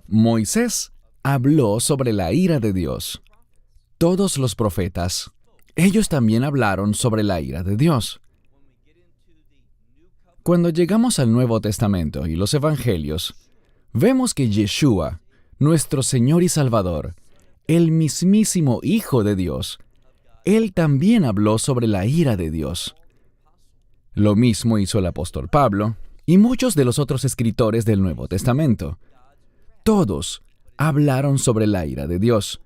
Moisés habló sobre la ira de Dios. Todos los profetas, ellos también hablaron sobre la ira de Dios. Cuando llegamos al Nuevo Testamento y los Evangelios, vemos que Yeshua, nuestro Señor y Salvador, el mismísimo Hijo de Dios, Él también habló sobre la ira de Dios. Lo mismo hizo el apóstol Pablo y muchos de los otros escritores del Nuevo Testamento. Todos hablaron sobre la ira de Dios.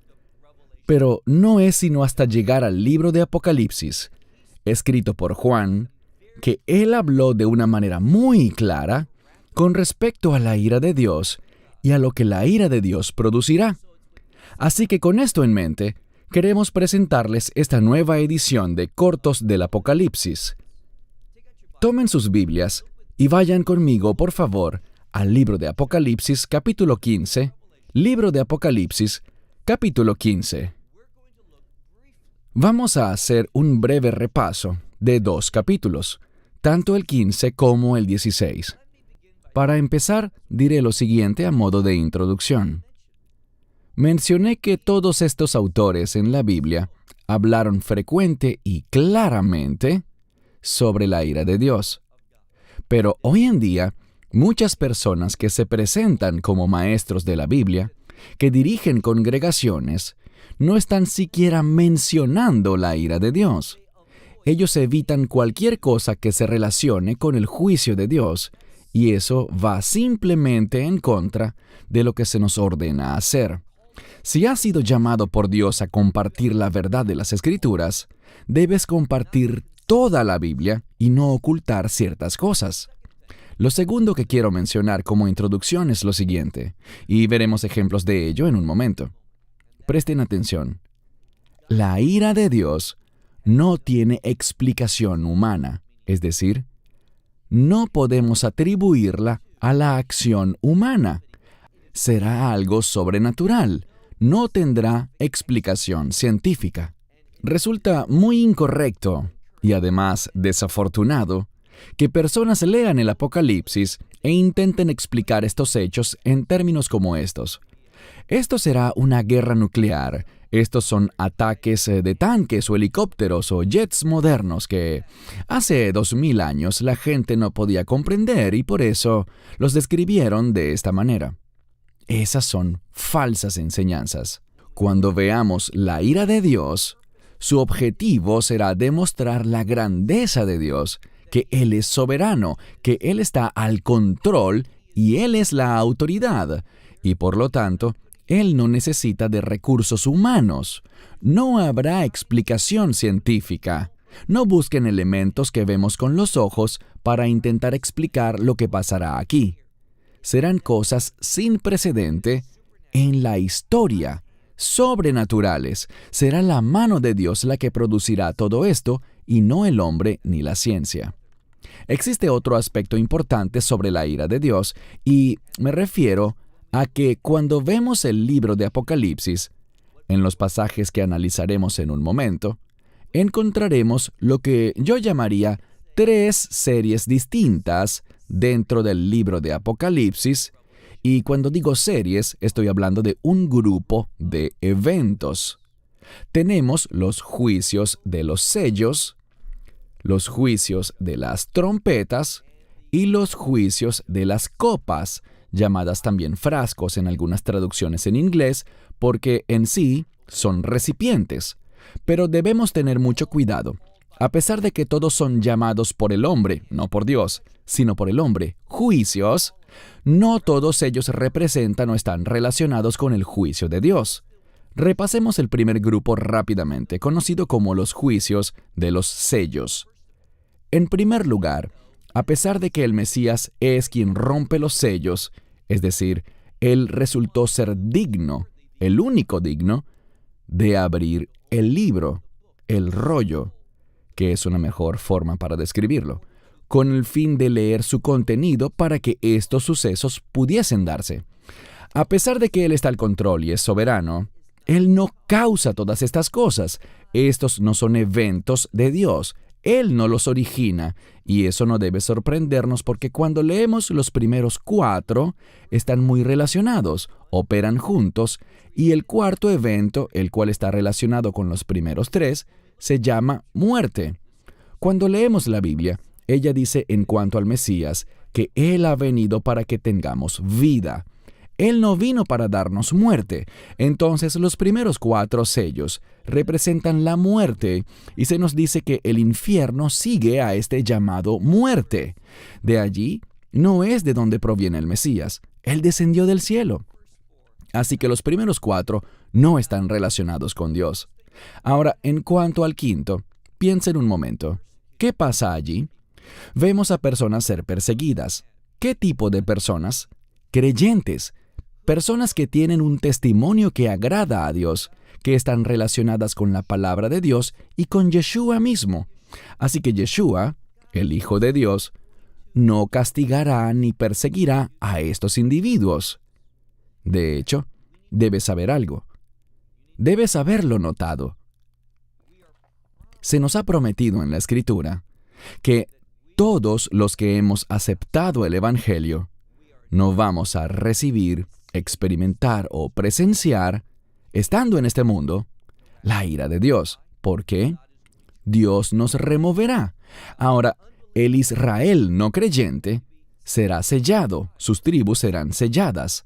Pero no es sino hasta llegar al libro de Apocalipsis, escrito por Juan, que él habló de una manera muy clara con respecto a la ira de Dios y a lo que la ira de Dios producirá. Así que con esto en mente, queremos presentarles esta nueva edición de Cortos del Apocalipsis. Tomen sus Biblias y vayan conmigo, por favor, al libro de Apocalipsis, capítulo 15, libro de Apocalipsis, capítulo 15. Vamos a hacer un breve repaso de 2 capítulos, tanto el 15 como el 16. Para empezar, diré lo siguiente a modo de introducción. Mencioné que todos estos autores en la Biblia hablaron frecuente y claramente sobre la ira de Dios. Pero hoy en día, muchas personas que se presentan como maestros de la Biblia, que dirigen congregaciones, no están siquiera mencionando la ira de Dios. Ellos evitan cualquier cosa que se relacione con el juicio de Dios, y eso va simplemente en contra de lo que se nos ordena hacer. Si has sido llamado por Dios a compartir la verdad de las Escrituras, debes compartir toda la Biblia y no ocultar ciertas cosas. Lo segundo que quiero mencionar como introducción es lo siguiente, y veremos ejemplos de ello en un momento. Presten atención. La ira de Dios no tiene explicación humana, es decir, no podemos atribuirla a la acción humana. Será algo sobrenatural, no tendrá explicación científica. Resulta muy incorrecto y además desafortunado que personas lean el Apocalipsis e intenten explicar estos hechos en términos como estos. Esto será una guerra nuclear. Estos son ataques de tanques o helicópteros o jets modernos que hace 2000 años la gente no podía comprender y por eso los describieron de esta manera. Esas son falsas enseñanzas. Cuando veamos la ira de Dios, su objetivo será demostrar la grandeza de Dios, que Él es soberano, que Él está al control y Él es la autoridad, y por lo tanto, Él no necesita de recursos humanos. No habrá explicación científica. No busquen elementos que vemos con los ojos para intentar explicar lo que pasará aquí. Serán cosas sin precedente en la historia, sobrenaturales. Será la mano de Dios la que producirá todo esto y no el hombre ni la ciencia. Existe otro aspecto importante sobre la ira de Dios y me refiero a que cuando vemos el libro de Apocalipsis, en los pasajes que analizaremos en un momento, encontraremos lo que yo llamaría 3 series distintas dentro del libro de Apocalipsis, y cuando digo series, estoy hablando de un grupo de eventos. Tenemos los juicios de los sellos, los juicios de las trompetas y los juicios de las copas, llamadas también frascos en algunas traducciones en inglés, porque en sí son recipientes. Pero debemos tener mucho cuidado. A pesar de que todos son llamados por el hombre, no por Dios, sino por el hombre, juicios, no todos ellos representan o están relacionados con el juicio de Dios. Repasemos el primer grupo rápidamente, conocido como los juicios de los sellos. En primer lugar, a pesar de que el Mesías es quien rompe los sellos, es decir, Él resultó ser digno, el único digno, de abrir el libro, el rollo, que es una mejor forma para describirlo, con el fin de leer su contenido para que estos sucesos pudiesen darse. A pesar de que Él está al control y es soberano, Él no causa todas estas cosas. Estos no son eventos de Dios. Él no los origina, y eso no debe sorprendernos porque cuando leemos los primeros 4, están muy relacionados, operan juntos, y el cuarto evento, el cual está relacionado con los primeros 3, se llama muerte. Cuando leemos la Biblia, ella dice en cuanto al Mesías que Él ha venido para que tengamos vida. Él no vino para darnos muerte. Entonces los primeros 4 sellos representan la muerte y se nos dice que el infierno sigue a este llamado muerte. De allí no es de donde proviene el Mesías. Él descendió del cielo. Así que los primeros 4 no están relacionados con Dios. Ahora, en cuanto al quinto, piensen un momento. ¿Qué pasa allí? Vemos a personas ser perseguidas. ¿Qué tipo de personas? Creyentes. Personas que tienen un testimonio que agrada a Dios, que están relacionadas con la palabra de Dios y con Yeshua mismo. Así que Yeshua, el Hijo de Dios, no castigará ni perseguirá a estos individuos. De hecho, debes saber algo. Debes haberlo notado. Se nos ha prometido en la Escritura que todos los que hemos aceptado el Evangelio no vamos a recibir, experimentar o presenciar, estando en este mundo, la ira de Dios. ¿Por qué? Dios nos removerá. Ahora, el Israel no creyente será sellado, sus tribus serán selladas.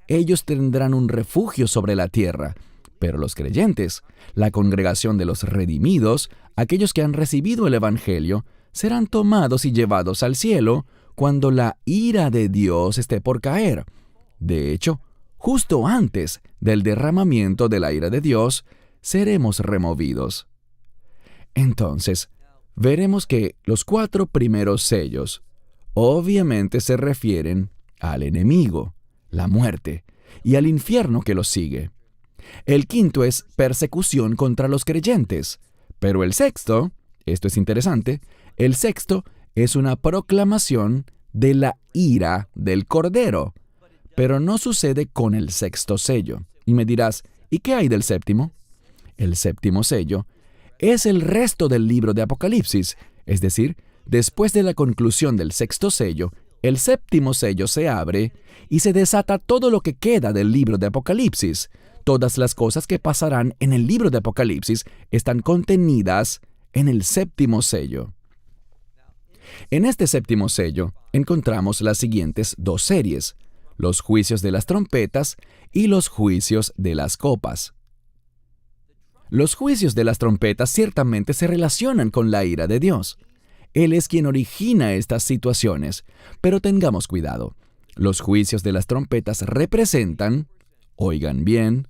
Ellos tendrán un refugio sobre la tierra, pero los creyentes, la congregación de los redimidos, aquellos que han recibido el Evangelio, serán tomados y llevados al cielo cuando la ira de Dios esté por caer. De hecho, justo antes del derramamiento de la ira de Dios, seremos removidos. Entonces, veremos que los 4 primeros sellos obviamente se refieren al enemigo, la muerte, y al infierno que los sigue. El quinto es persecución contra los creyentes, pero el sexto, esto es interesante, el sexto es una proclamación de la ira del Cordero, pero no sucede con el sexto sello. Y me dirás, ¿y qué hay del séptimo? El séptimo sello es el resto del libro de Apocalipsis, es decir, después de la conclusión del sexto sello, el séptimo sello se abre y se desata todo lo que queda del libro de Apocalipsis. Todas las cosas que pasarán en el libro de Apocalipsis están contenidas en el séptimo sello. En este séptimo sello encontramos las siguientes 2 series: los juicios de las trompetas y los juicios de las copas. Los juicios de las trompetas ciertamente se relacionan con la ira de Dios. Él es quien origina estas situaciones, pero tengamos cuidado. Los juicios de las trompetas representan, oigan bien,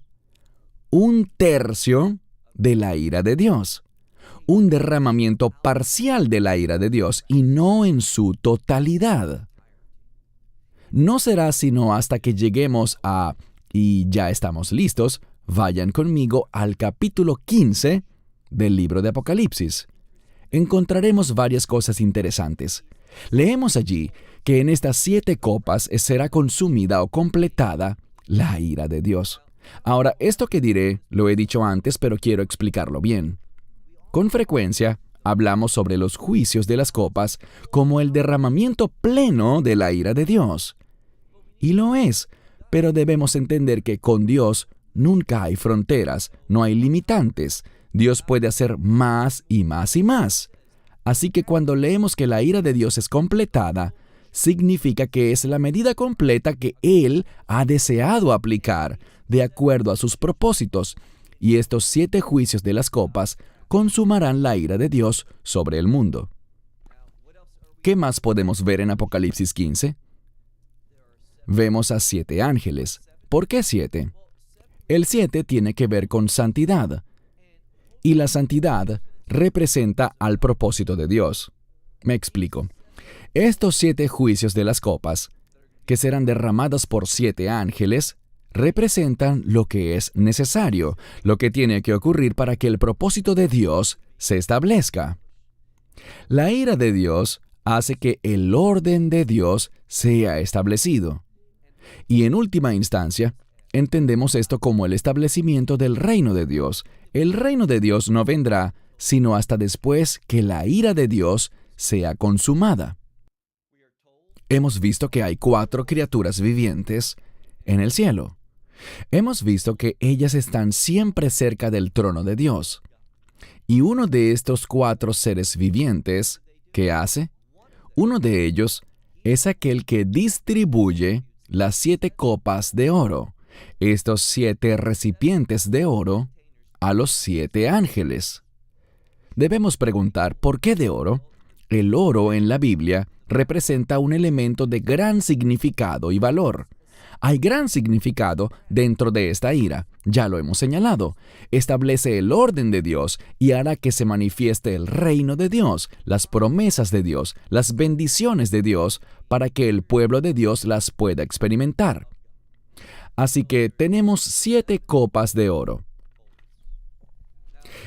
1/3 de la ira de Dios. Un derramamiento parcial de la ira de Dios y no en su totalidad. No será sino hasta que lleguemos a, y ya estamos listos, vayan conmigo al capítulo 15 del libro de Apocalipsis. Encontraremos varias cosas interesantes. Leemos allí que en estas 7 copas será consumida o completada la ira de Dios. Ahora, esto que diré lo he dicho antes, pero quiero explicarlo bien. Con frecuencia, hablamos sobre los juicios de las copas como el derramamiento pleno de la ira de Dios. Y lo es, pero debemos entender que con Dios nunca hay fronteras, no hay limitantes. Dios puede hacer más y más y más. Así que cuando leemos que la ira de Dios es completada, significa que es la medida completa que Él ha deseado aplicar, de acuerdo a sus propósitos, y estos 7 juicios de las copas consumarán la ira de Dios sobre el mundo. ¿Qué más podemos ver en Apocalipsis 15? Vemos a 7 ángeles. ¿Por qué 7? El 7 tiene que ver con santidad, y la santidad representa al propósito de Dios. Me explico. Estos 7 juicios de las copas, que serán derramadas por 7 ángeles, representan lo que es necesario, lo que tiene que ocurrir para que el propósito de Dios se establezca. La ira de Dios hace que el orden de Dios sea establecido. Y en última instancia, entendemos esto como el establecimiento del reino de Dios. El reino de Dios no vendrá sino hasta después que la ira de Dios sea consumada. Hemos visto que hay 4 criaturas vivientes en el cielo. Hemos visto que ellas están siempre cerca del trono de Dios. Y uno de estos 4 seres vivientes, ¿qué hace? Uno de ellos es aquel que distribuye las 7 copas de oro, estos 7 recipientes de oro, a los 7 ángeles. Debemos preguntar, ¿por qué de oro? El oro en la Biblia representa un elemento de gran significado y valor. Hay gran significado dentro de esta ira, ya lo hemos señalado. Establece el orden de Dios y hará que se manifieste el reino de Dios, las promesas de Dios, las bendiciones de Dios, para que el pueblo de Dios las pueda experimentar. Así que tenemos 7 copas de oro.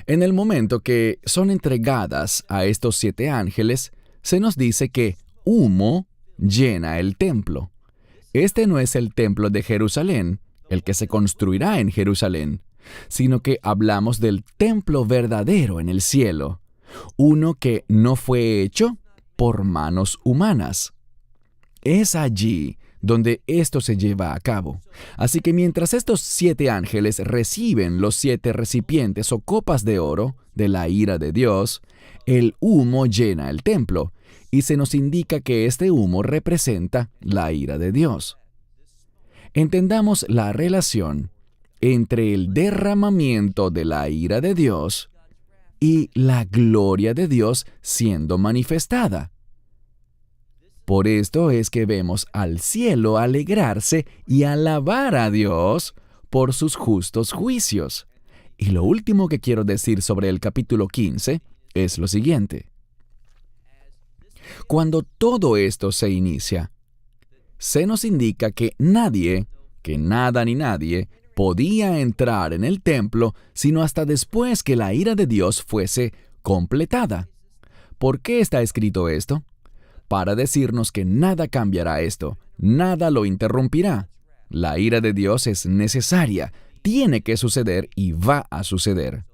En el momento que son entregadas a estos 7 ángeles, se nos dice que humo llena el templo. Este no es el templo de Jerusalén, el que se construirá en Jerusalén, sino que hablamos del templo verdadero en el cielo, uno que no fue hecho por manos humanas. Es allí donde esto se lleva a cabo. Así que mientras estos 7 ángeles reciben los 7 recipientes o copas de oro de la ira de Dios, el humo llena el templo, y se nos indica que este humo representa la ira de Dios. Entendamos la relación entre el derramamiento de la ira de Dios y la gloria de Dios siendo manifestada. Por esto es que vemos al cielo alegrarse y alabar a Dios por sus justos juicios. Y lo último que quiero decir sobre el capítulo 15 es lo siguiente. Cuando todo esto se inicia, se nos indica que nadie, que nada ni nadie, podía entrar en el templo sino hasta después que la ira de Dios fuese completada. ¿Por qué está escrito esto? Para decirnos que nada cambiará esto, nada lo interrumpirá. La ira de Dios es necesaria, tiene que suceder y va a suceder.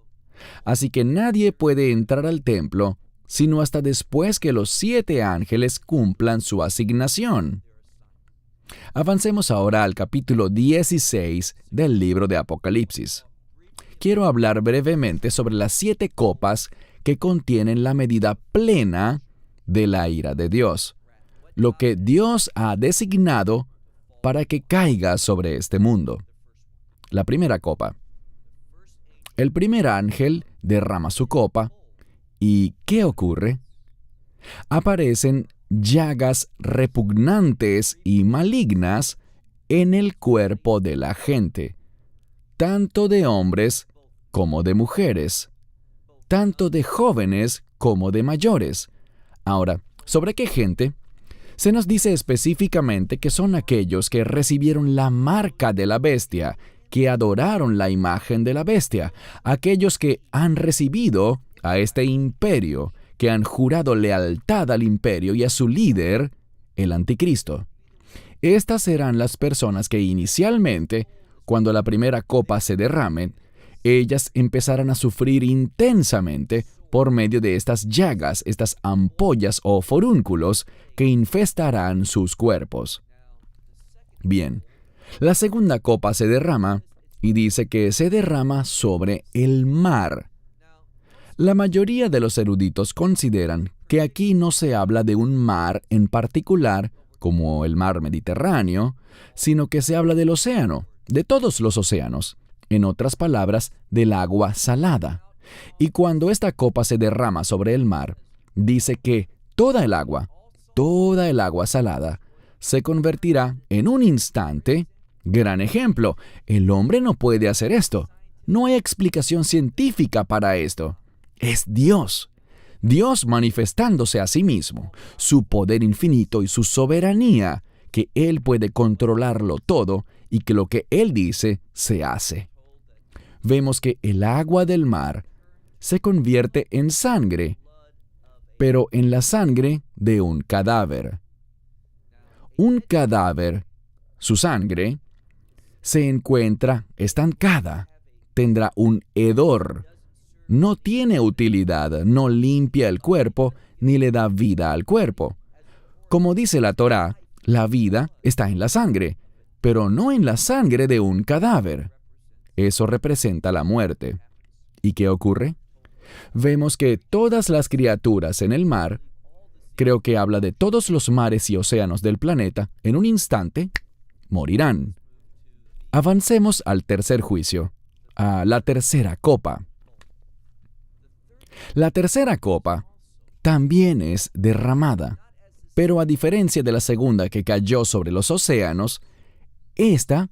Así que nadie puede entrar al templo sino hasta después que los 7 ángeles cumplan su asignación. Avancemos ahora al capítulo 16 del libro de Apocalipsis. Quiero hablar brevemente sobre las 7 copas que contienen la medida plena de la ira de Dios, lo que Dios ha designado para que caiga sobre este mundo. La primera copa. El primer ángel derrama su copa, ¿y qué ocurre? Aparecen llagas repugnantes y malignas en el cuerpo de la gente, tanto de hombres como de mujeres, tanto de jóvenes como de mayores. Ahora, ¿sobre qué gente? Se nos dice específicamente que son aquellos que recibieron la marca de la bestia, que adoraron la imagen de la bestia, aquellos que han recibido a este imperio, que han jurado lealtad al imperio y a su líder, el anticristo. Estas serán las personas que inicialmente, cuando la primera copa se derrame, ellas empezarán a sufrir intensamente por medio de estas llagas, estas ampollas o forúnculos que infestarán sus cuerpos. Bien, la segunda copa se derrama y dice que se derrama sobre el mar. La mayoría de los eruditos consideran que aquí no se habla de un mar en particular, como el mar Mediterráneo, sino que se habla del océano, de todos los océanos, en otras palabras, del agua salada. Y cuando esta copa se derrama sobre el mar, dice que toda el agua salada, se convertirá en un instante. Gran ejemplo, el hombre no puede hacer esto. No hay explicación científica para esto. Es Dios. Dios manifestándose a sí mismo, su poder infinito y su soberanía, que Él puede controlarlo todo y que lo que Él dice se hace. Vemos que el agua del mar se convierte en sangre, pero en la sangre de un cadáver. Un cadáver, su sangre, se encuentra estancada, tendrá un hedor, no tiene utilidad, no limpia el cuerpo, ni le da vida al cuerpo. Como dice la Torá, la vida está en la sangre, pero no en la sangre de un cadáver. Eso representa la muerte. ¿Y qué ocurre? Vemos que todas las criaturas en el mar, creo que habla de todos los mares y océanos del planeta, en un instante, morirán. Avancemos al tercer juicio, a la tercera copa. La tercera copa también es derramada, pero a diferencia de la segunda que cayó sobre los océanos, esta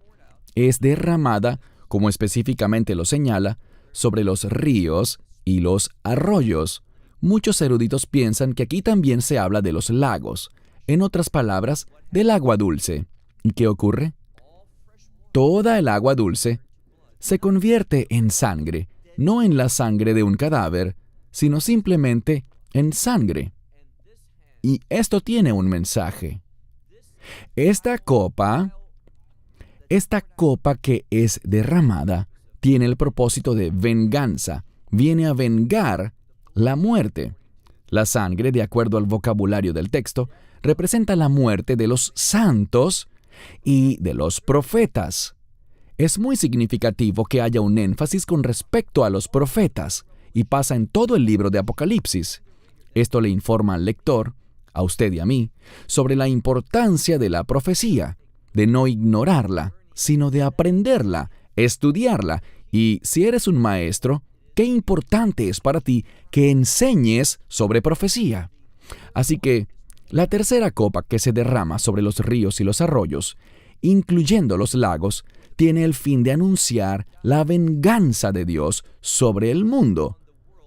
es derramada, como específicamente lo señala, sobre los ríos y los arroyos. Muchos eruditos piensan que aquí también se habla de los lagos, en otras palabras, del agua dulce. ¿Y qué ocurre? Toda el agua dulce se convierte en sangre, no en la sangre de un cadáver, sino simplemente en sangre. Y esto tiene un mensaje. Esta copa que es derramada tiene el propósito de venganza. Viene a vengar la muerte. La sangre, de acuerdo al vocabulario del texto, representa la muerte de los santos y de los profetas. Es muy significativo que haya un énfasis con respecto a los profetas, y pasa en todo el libro de Apocalipsis. Esto le informa al lector, a usted y a mí, sobre la importancia de la profecía, de no ignorarla, sino de aprenderla, estudiarla, y si eres un maestro, qué importante es para ti que enseñes sobre profecía. Así que, la tercera copa que se derrama sobre los ríos y los arroyos, incluyendo los lagos, tiene el fin de anunciar la venganza de Dios sobre el mundo,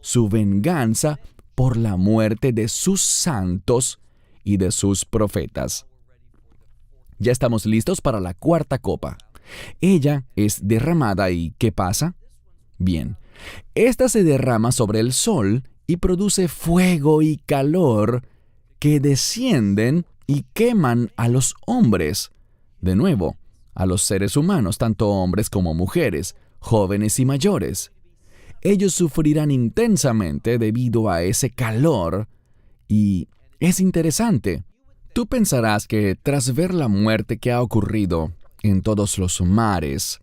su venganza por la muerte de sus santos y de sus profetas. Ya estamos listos para la cuarta copa. Ella es derramada y ¿qué pasa? Bien, esta se derrama sobre el sol y produce fuego y calor que descienden y queman a los hombres. De nuevo, a los seres humanos, tanto hombres como mujeres, jóvenes y mayores. Ellos sufrirán intensamente debido a ese calor. Y es interesante. Tú pensarás que tras ver la muerte que ha ocurrido en todos los mares,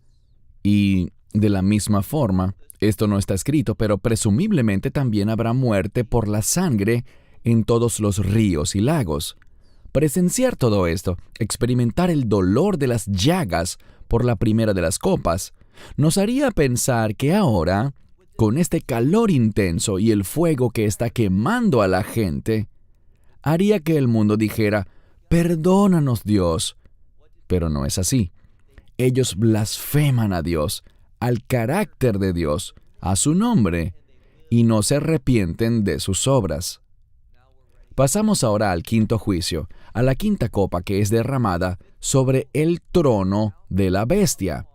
y de la misma forma, esto no está escrito, pero presumiblemente también habrá muerte por la sangre en todos los ríos y lagos. Presenciar todo esto, experimentar el dolor de las llagas por la primera de las copas, nos haría pensar que ahora, con este calor intenso y el fuego que está quemando a la gente, haría que el mundo dijera, «Perdónanos, Dios». Pero no es así. Ellos blasfeman a Dios, al carácter de Dios, a su nombre, y no se arrepienten de sus obras. Pasamos ahora al quinto juicio, a la quinta copa que es derramada sobre el trono de la bestia.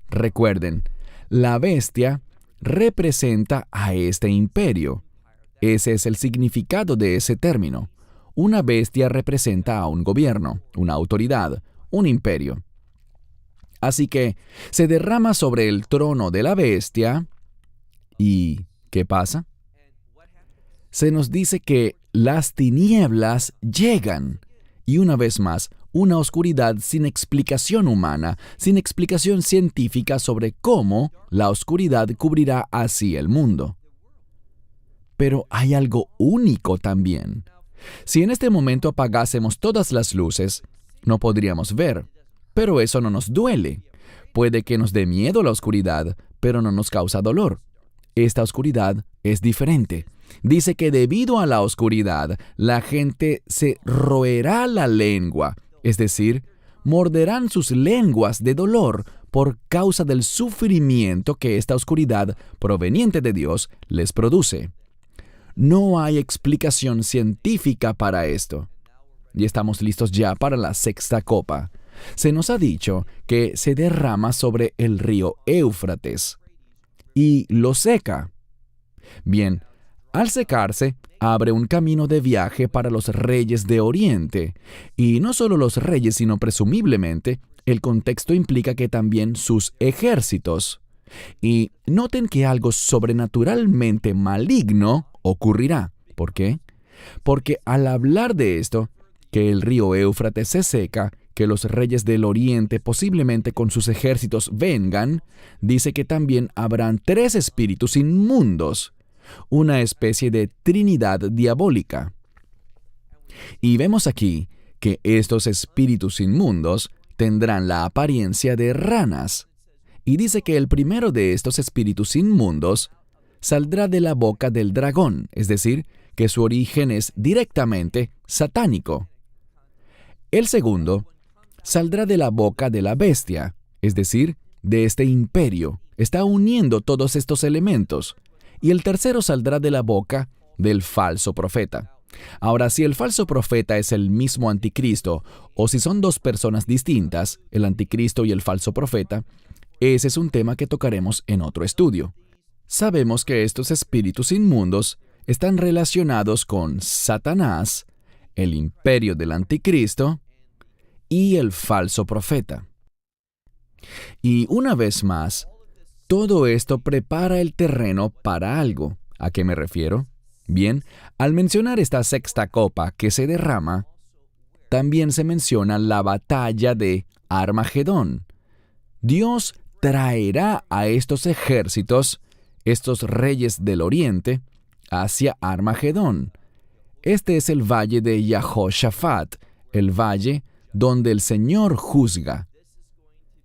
Recuerden, la bestia representa a este imperio. Ese es el significado de ese término. Una bestia representa a un gobierno, una autoridad, un imperio. Así que se derrama sobre el trono de la bestia. ¿Y qué pasa? Se nos dice que las tinieblas llegan. Y una vez más, una oscuridad sin explicación humana, sin explicación científica sobre cómo la oscuridad cubrirá así el mundo. Pero hay algo único también. Si en este momento apagásemos todas las luces, no podríamos ver. Pero eso no nos duele. Puede que nos dé miedo la oscuridad, pero no nos causa dolor. Esta oscuridad es diferente. Dice que debido a la oscuridad, la gente se roerá la lengua, es decir, morderán sus lenguas de dolor por causa del sufrimiento que esta oscuridad proveniente de Dios les produce. No hay explicación científica para esto. Y estamos listos ya para la sexta copa. Se nos ha dicho que se derrama sobre el río Éufrates y lo seca. Bien, al secarse, abre un camino de viaje para los reyes de Oriente. Y no solo los reyes, sino presumiblemente, el contexto implica que también sus ejércitos. Y noten que algo sobrenaturalmente maligno ocurrirá. ¿Por qué? Porque al hablar de esto, que el río Éufrates se seca, que los reyes del oriente posiblemente con sus ejércitos vengan, dice que también habrán 3 espíritus inmundos, una especie de trinidad diabólica. Y vemos aquí que estos espíritus inmundos tendrán la apariencia de ranas. Y dice que el primero de estos espíritus inmundos saldrá de la boca del dragón, es decir, que su origen es directamente satánico. El segundo saldrá de la boca de la bestia, es decir, de este imperio. Está uniendo todos estos elementos. Y el tercero saldrá de la boca del falso profeta. Ahora, si el falso profeta es el mismo anticristo, o si son 2 personas distintas, el anticristo y el falso profeta, ese es un tema que tocaremos en otro estudio. Sabemos que estos espíritus inmundos están relacionados con Satanás, el imperio del anticristo y el falso profeta. Y una vez más, todo esto prepara el terreno para algo. ¿A qué me refiero? Bien, al mencionar esta 6ª copa que se derrama, también se menciona la batalla de Armagedón. Dios traerá a estos ejércitos, estos reyes del oriente, hacia Armagedón. Este es el valle de Yahoshafat, el valle donde el Señor juzga.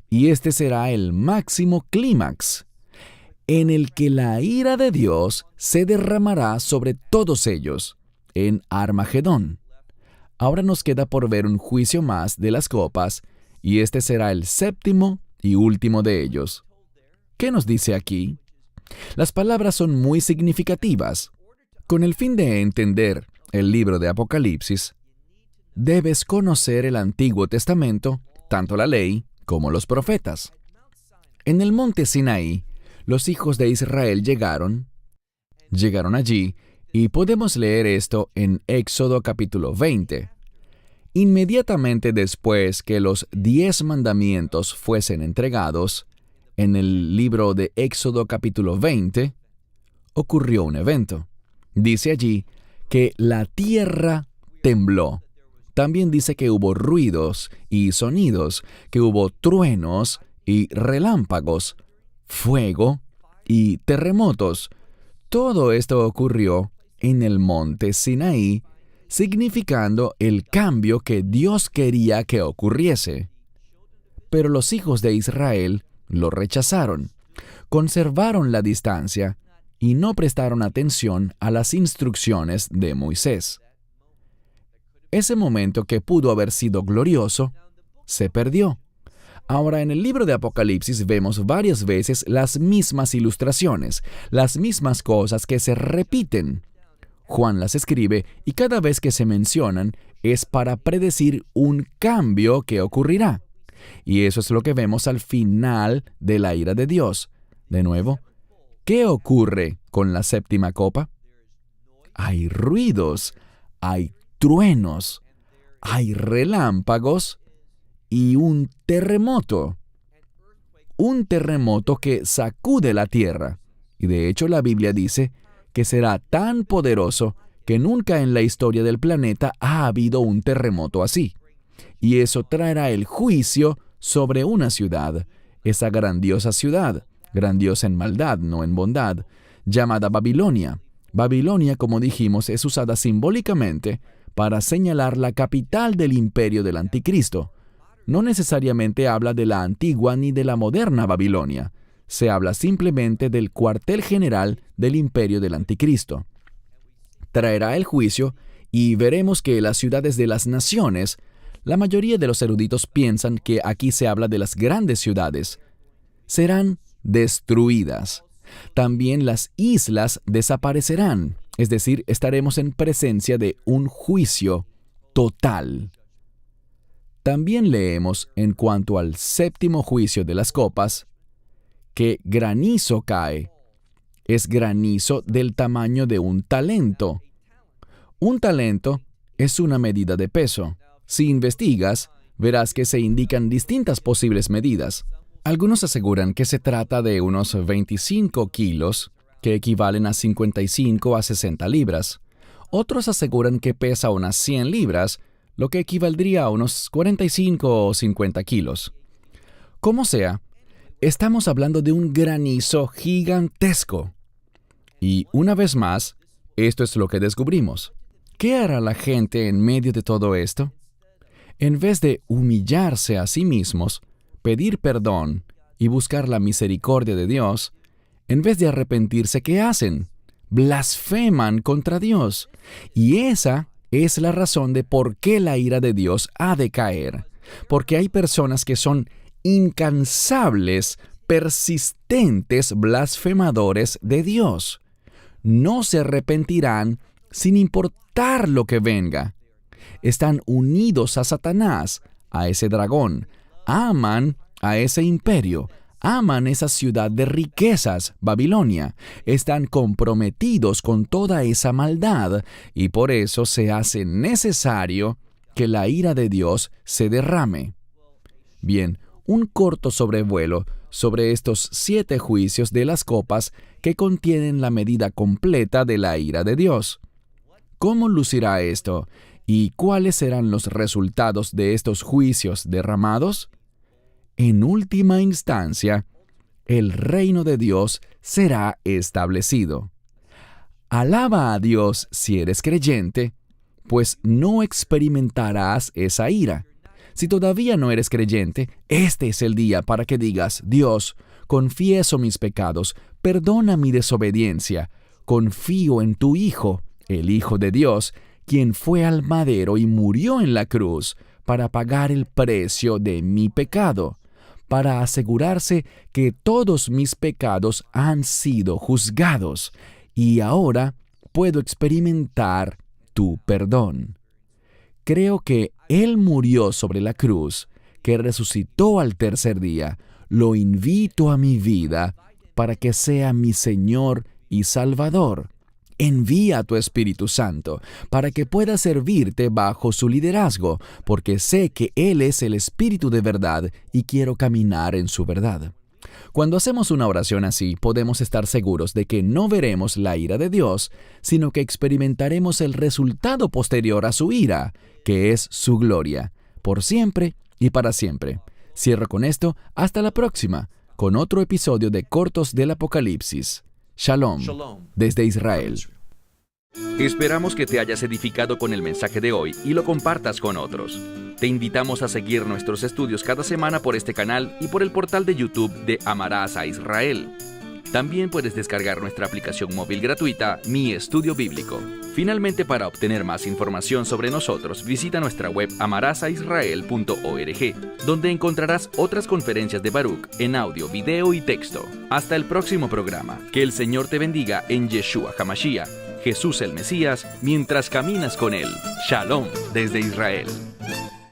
Y este será el máximo clímax, en el que la ira de Dios se derramará sobre todos ellos, en Armagedón. Ahora nos queda por ver un juicio más de las copas, y este será el 7º y último de ellos. ¿Qué nos dice aquí? Las palabras son muy significativas. Con el fin de entender el libro de Apocalipsis, debes conocer el Antiguo Testamento, tanto la ley como los profetas. En el monte Sinaí, los hijos de Israel llegaron allí, y podemos leer esto en Éxodo capítulo 20. Inmediatamente después que los 10 mandamientos fuesen entregados, en el libro de Éxodo capítulo 20, ocurrió un evento. Dice allí que la tierra tembló. También dice que hubo ruidos y sonidos, que hubo truenos y relámpagos, fuego y terremotos. Todo esto ocurrió en el monte Sinaí, significando el cambio que Dios quería que ocurriese. Pero los hijos de Israel lo rechazaron, conservaron la distancia y no prestaron atención a las instrucciones de Moisés. Ese momento que pudo haber sido glorioso, se perdió. Ahora, en el libro de Apocalipsis vemos varias veces las mismas ilustraciones, las mismas cosas que se repiten. Juan las escribe y cada vez que se mencionan es para predecir un cambio que ocurrirá. Y eso es lo que vemos al final de la ira de Dios. De nuevo, ¿qué ocurre con la 7ª copa? Hay ruidos, hay truenos, hay relámpagos y un terremoto. Un terremoto que sacude la tierra. Y de hecho la Biblia dice que será tan poderoso que nunca en la historia del planeta ha habido un terremoto así. Y eso traerá el juicio sobre una ciudad, esa grandiosa ciudad, grandiosa en maldad, no en bondad, llamada Babilonia. Babilonia, como dijimos, es usada simbólicamente para señalar la capital del imperio del anticristo. No necesariamente habla de la antigua ni de la moderna Babilonia. Se habla simplemente del cuartel general del imperio del anticristo. Traerá el juicio y veremos que las ciudades de las naciones, la mayoría de los eruditos piensan que aquí se habla de las grandes ciudades, serán destruidas. También las islas desaparecerán, es decir, estaremos en presencia de un juicio total. También leemos en cuanto al 7º juicio de las copas, que granizo cae. Es granizo del tamaño de un talento. Un talento es una medida de peso. Si investigas, verás que se indican distintas posibles medidas. Algunos aseguran que se trata de unos 25 kilos, que equivalen a 55 a 60 libras. Otros aseguran que pesa unas 100 libras, lo que equivaldría a unos 45 o 50 kilos. Como sea, estamos hablando de un granizo gigantesco. Y una vez más, esto es lo que descubrimos. ¿Qué hará la gente en medio de todo esto? En vez de humillarse a sí mismos, pedir perdón y buscar la misericordia de Dios, en vez de arrepentirse, ¿qué hacen? Blasfeman contra Dios. Y esa es la razón de por qué la ira de Dios ha de caer. Porque hay personas que son incansables, persistentes blasfemadores de Dios. No se arrepentirán sin importar lo que venga. Están unidos a Satanás, a ese dragón. Aman a ese imperio. Aman esa ciudad de riquezas, Babilonia. Están comprometidos con toda esa maldad y por eso se hace necesario que la ira de Dios se derrame. Bien, un corto sobrevuelo sobre estos 7 juicios de las copas que contienen la medida completa de la ira de Dios. ¿Cómo lucirá esto? ¿Y cuáles serán los resultados de estos juicios derramados? En última instancia, el reino de Dios será establecido. Alaba a Dios si eres creyente, pues no experimentarás esa ira. Si todavía no eres creyente, este es el día para que digas: Dios, confieso mis pecados, perdona mi desobediencia, confío en tu Hijo, el Hijo de Dios, quien fue al madero y murió en la cruz para pagar el precio de mi pecado, para asegurarse que todos mis pecados han sido juzgados, y ahora puedo experimentar tu perdón. Creo que Él murió sobre la cruz, que resucitó al tercer día. Lo invito a mi vida para que sea mi Señor y Salvador. Envía a tu Espíritu Santo para que pueda servirte bajo su liderazgo, porque sé que Él es el Espíritu de verdad y quiero caminar en su verdad. Cuando hacemos una oración así, podemos estar seguros de que no veremos la ira de Dios, sino que experimentaremos el resultado posterior a su ira, que es su gloria, por siempre y para siempre. Cierro con esto, hasta la próxima, con otro episodio de Cortos del Apocalipsis. Shalom, desde Israel. Esperamos que te hayas edificado con el mensaje de hoy y lo compartas con otros. Te invitamos a seguir nuestros estudios cada semana por este canal y por el portal de YouTube de Amarás a Israel. También puedes descargar nuestra aplicación móvil gratuita, Mi Estudio Bíblico. Finalmente, para obtener más información sobre nosotros, visita nuestra web amarasaisrael.org, donde encontrarás otras conferencias de Baruch en audio, video y texto. Hasta el próximo programa. Que el Señor te bendiga en Yeshua HaMashiach, Jesús el Mesías, mientras caminas con Él. Shalom desde Israel.